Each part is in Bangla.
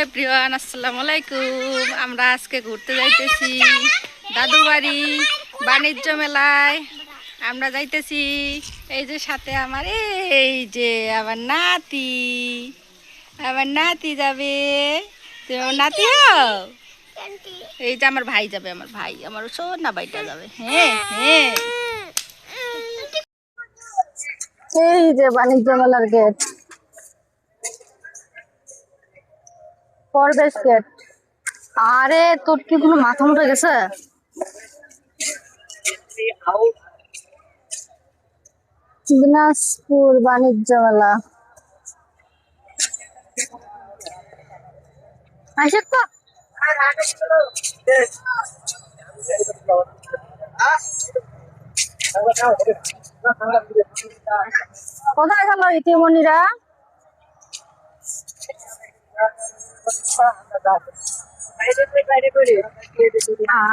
এভরিওয়ান, আসসালামু আলাইকুম। আমরা আজকে ঘুরতে যাইতেছি দাদু বাড়ি বাণিজ্য মেলায়। আমরা যাইতেছি, এই যে সাথে আমার আমার নাতি যাবে। তুমি আমার নাতি হও? এই যে আমার ভাই যাবে, আমার সোনা ভাইটা যাবে। হ্যাঁ হ্যাঁ, এই যে বাণিজ্য মেলার গেট, প্রবেশ গেট। আরে তোর কি কোনো মাথা মুঠে গেছে? দিনাজপুর বাণিজ্য মেলা আসে তো। কোথায় গেল ইতিমণিরা?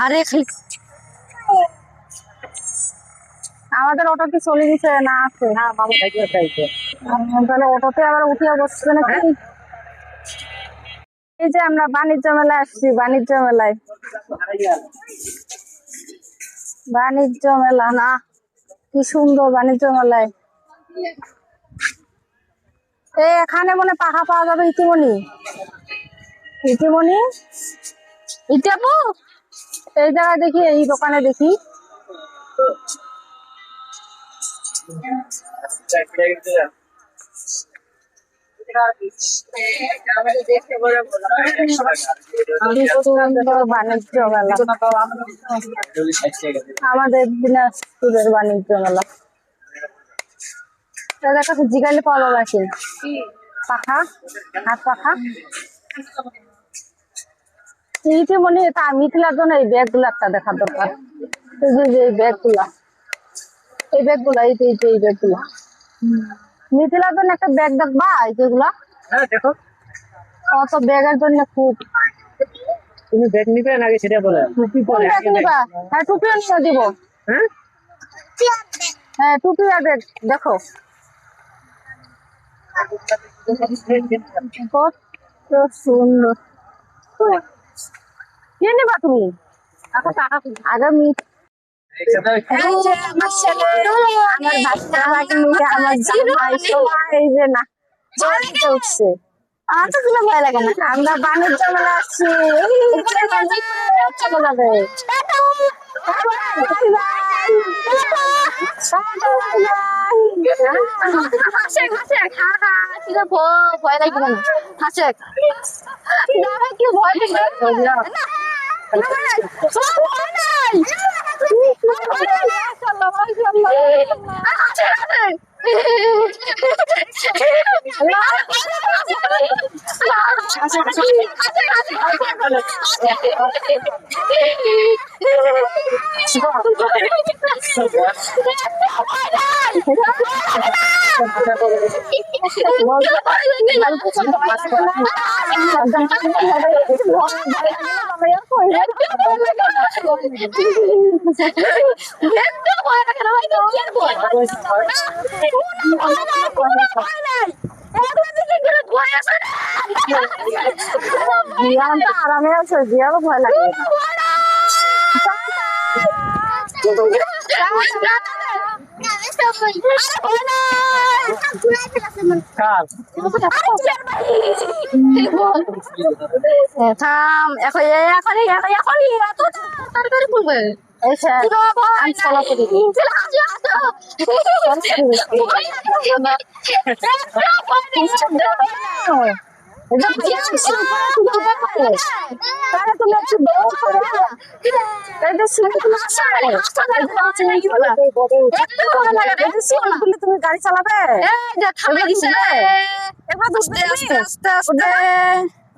আরে আমাদের অটো কি চলে গেছে না আছে? তাহলে অটোতে আবার উঠে বসছে নাকি? এই যে আমরা বাণিজ্য মেলায় আসছি, বাণিজ্য মেলায়। বাণিজ্য মেলা না, কি সুন্দর বাণিজ্য মেলায়। এখানে মনে পাখা পাওয়া যাবে। ইতিমণি ইটাবু এই জায়গায় দেখি, এই দোকানে দেখি। বাণিজ্য মেলা, আমাদের দিনাজপুরের বাণিজ্য মেলা। তাদের কাছে জিগাইলে পাওয়া যাবে পাখা, হাত পাখা। মনে তা মিথিলার জন্য এই ব্যাগ গুলো একটা দেখার দরকার। এই ব্যাগ গুলা, এই ব্যাগ গুলা, এই ব্যাগ গুলা মিথিলার জন্য একটা ব্যাগ দেখবা। এই যেগুলা দেখো, অত ব্যাগের জন্য খুব। তুমি ব্যাগ নিবে নাকি সেটা বলো। টুপি পরে নিবা? হ্যাঁ, টুপিও নিয়ে দিব। হ্যাঁ, টুপি আর ব্যাগ দেখো কত সুন্দর। কি নিবা তুমি? আগামী উঠছে। আমার তো কোনো ভয় লাগে না। আমরা বাণিজ্য মেলা আসছি। ভয় লাগবে না, হাসে কি ভয় আরামে আছে, জিয়ারও ভয় লাগে। থাম, এখনই তাড়াতাড়ি খুলবে। তুমি গাড়ি চালাবে?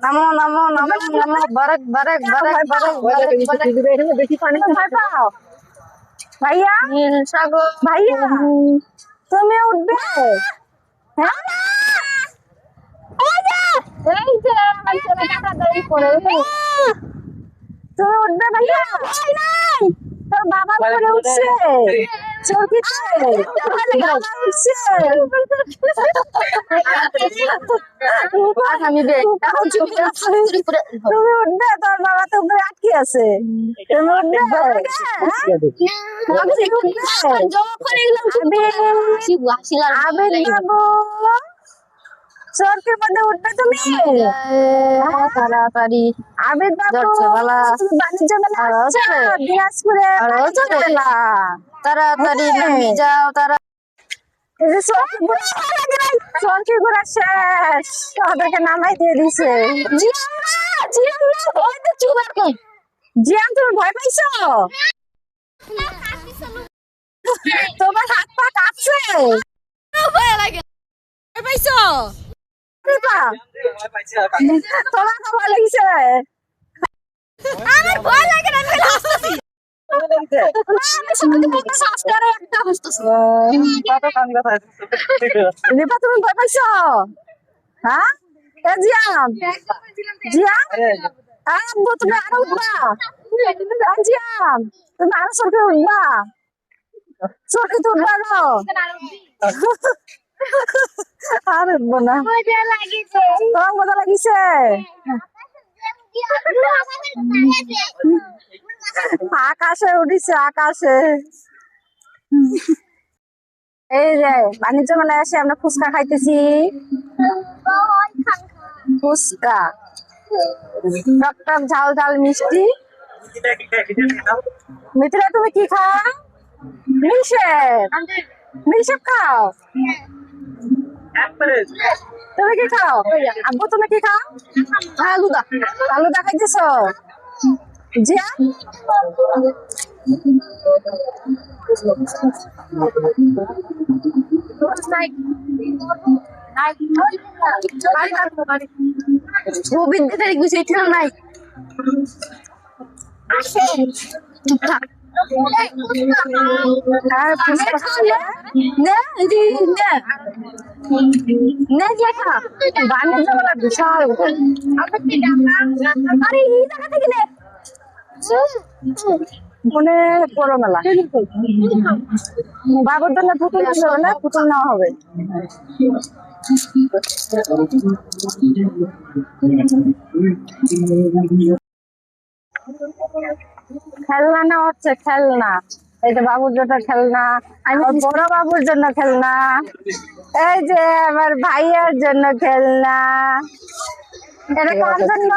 নামো নামো নামো নামো, বারেক বারেক বারেক বারেক বেশি পানি ভয় পাও? ভাইয়া ভাইয়া তুমি উঠবে? হ্যাঁ, এই যে আমার ছেলে টাকা দেরি করে। তুমি উঠবে ভাইয়া? তোর বাবা করে উঠছে। চরকিতে আমি তুমি উঠবে, তোর বাবা তো উপরে আটকে আছে, তুমি উঠবে? আবির বাবু চরকির মধ্যে উঠবে তুমি তাড়াতাড়ি। আবির বাবু বাণিজ্য মেলা দিনাজপুরে মেলা, তাড়াতাড়ি নেমে যাও। তারা চরকি ঘোরা শেষ, ওদেরকে নামাই দিয়ে দিছে। জিয়ান তুমি ভয় পাইছো? তোমার হাত পা কাঁপছে? ভয় পাইছো? তোমার তো ভয় লাগিছে? আমার ভয় লাগে না, আমি হাসতেছি। তুমি ভয় পাইছো? হ্যাঁ জিয়ান, জিয়ান আব্বু তুমি আরো উঠবা? জিয়ান তুমি আরো সরকে উঠবা? সরকে তো উঠবা না, আর উঠবো না। তোমার মজা লাগিছে? আকাশে উঠিছে, আকাশে। এই যে বাণিজ্য মেলায় এসে আমরা ফুচকা খাইতেছি, ফুচকা টক টক ঝাল ঝাল মিষ্টি। মিথিলা তুমি কি খাও? মিল্কশেক, মিল্কশেক খাও? তুমি কি খাও? আব্বু তুমি কি খাও? আলুদা, আলুদা খাইতেছো? জিয়া নাই বাণিজ্য মেলা বিশাল, অনেক বড় মেলা। বাবুর জন্য পুতুল নিতে হলে পুতুল নেওয়া হবে। খেলনা নেওয়া হচ্ছে, খেলনা। এই যে বাবুর জন্য খেলনা, বড় বাবুর জন্য খেলনা, এই যে আমার ভাইয়ের জন্য খেলনা। এটা কার জন্য?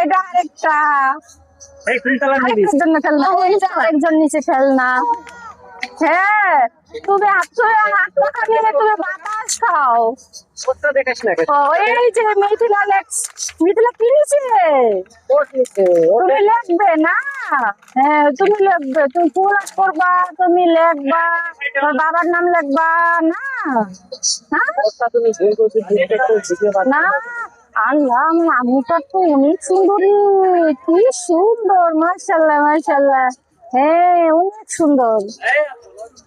এটা আরেকটা জন্য খেলনা, আরেকজন নিচে খেলনা। হ্যাঁ তুমি হাত পাখা নিয়ে তুমি বাতাস খাও। এই যে মিথিলা মিথিলা কি নিচে তুমি লিখবে না? হ্যাঁ তুমি লিখবে, তুমি পুরা করবা, তুমি লিখবা, তোর বাবার নাম লিখবা না? না আল্লাহ, আমার আম্মুটা তো অনেক সুন্দরী, কি সুন্দর, মাশাআল্লাহ মাশাআল্লাহ। হ্যাঁ অনেক সুন্দর,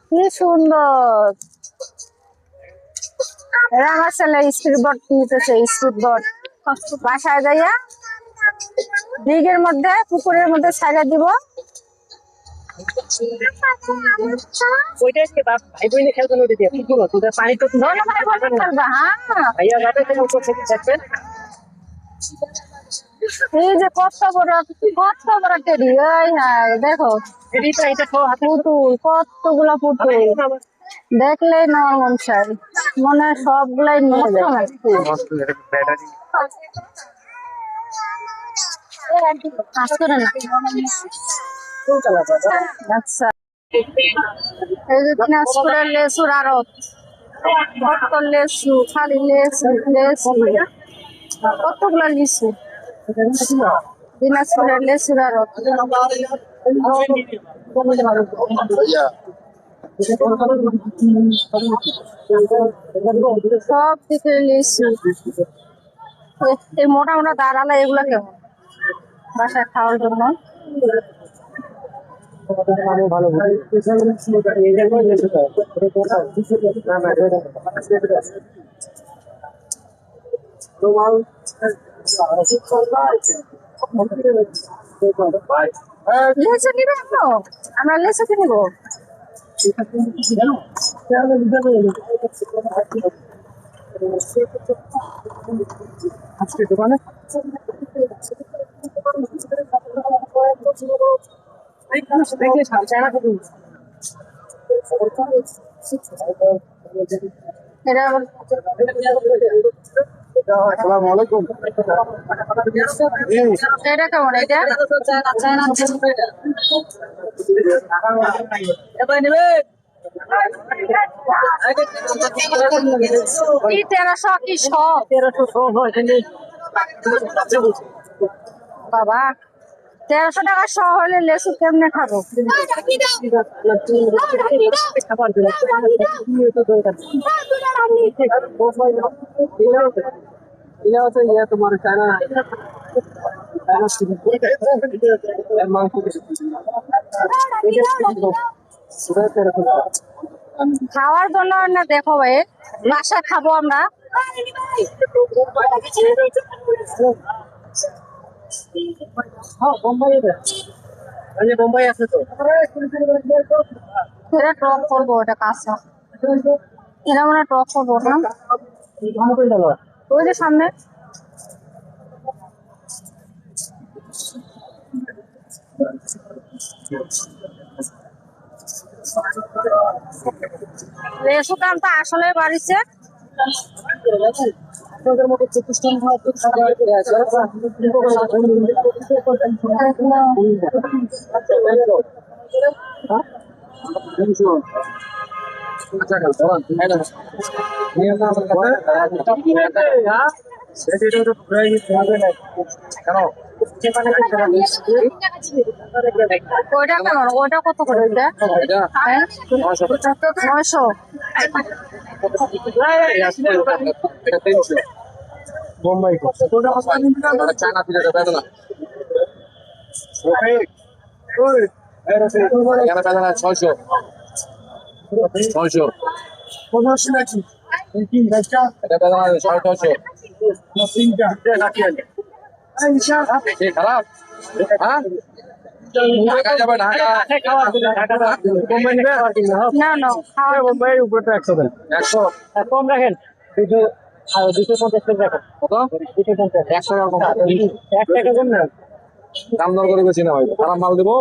কি সুন্দর। এরা আমার ছেলে স্পিড বোট নিতেছে, স্পিড বোট। বাসায় যাইয়া দিঘের মধ্যে, পুকুরের মধ্যে ছাইড়া দিব। এই যে কত বড় টেডি, দেখো পুতুল, কতগুলা পুতুল দেখলেই না মন চাই, মনে সবগুলাই নিয়ে যায়। আচ্ছা এই যে দিনাজপুরের লেসুর আড়ত, কত লেসু, খালি লেসু লেসু, কতগুলা লিচু। দিনাজপুরের লেসুর আড়ত, সব দিকে লিচু। এই মোটা মোটা দাঁড়ালে এগুলা কেমন বাসায় খাওয়ার জন্য? ভালো লেচু নিবে, আমরা লেচু কিনবো। আজকে দোকানে এটা আবার আসসালামু আলাইকুম। এটা কেমন এটা কি 1300 কি 100 বাবা 1300 টাকা শ হলে লেসু কেমনে খাবো তোমার চায়না খাওয়ার জন্য না দেখো ভাই বাসায় খাবো আমরা বোম্বাই আছে তো এটা টক করবো এটা কাঁচা এরা মনে হয় টক করবো না ওই যে সামনে লেসু দামটা আসলে বাড়িছে আপনাদের মতো প্রতিষ্ঠান ওইটা কেমন ওইটা কত করে ওইটা হ্যাঁ 900 বোম্বাই চায়না পিঠাটা বেদনা এখানে বেদনা 600 এটা বেদনা 650 খারাপ হ্যাঁ ঢাকা যাবে ঢাকা বোম্বাই নিবে না না বোম্বাই উপরটা 100 দেন 100 কম রাখেন 250 টাকা রাখেন কত 250 100 টাকা কম 1 টাকা কম না দাম দর করে বেশি না ভাই খারাপ মাল দেবো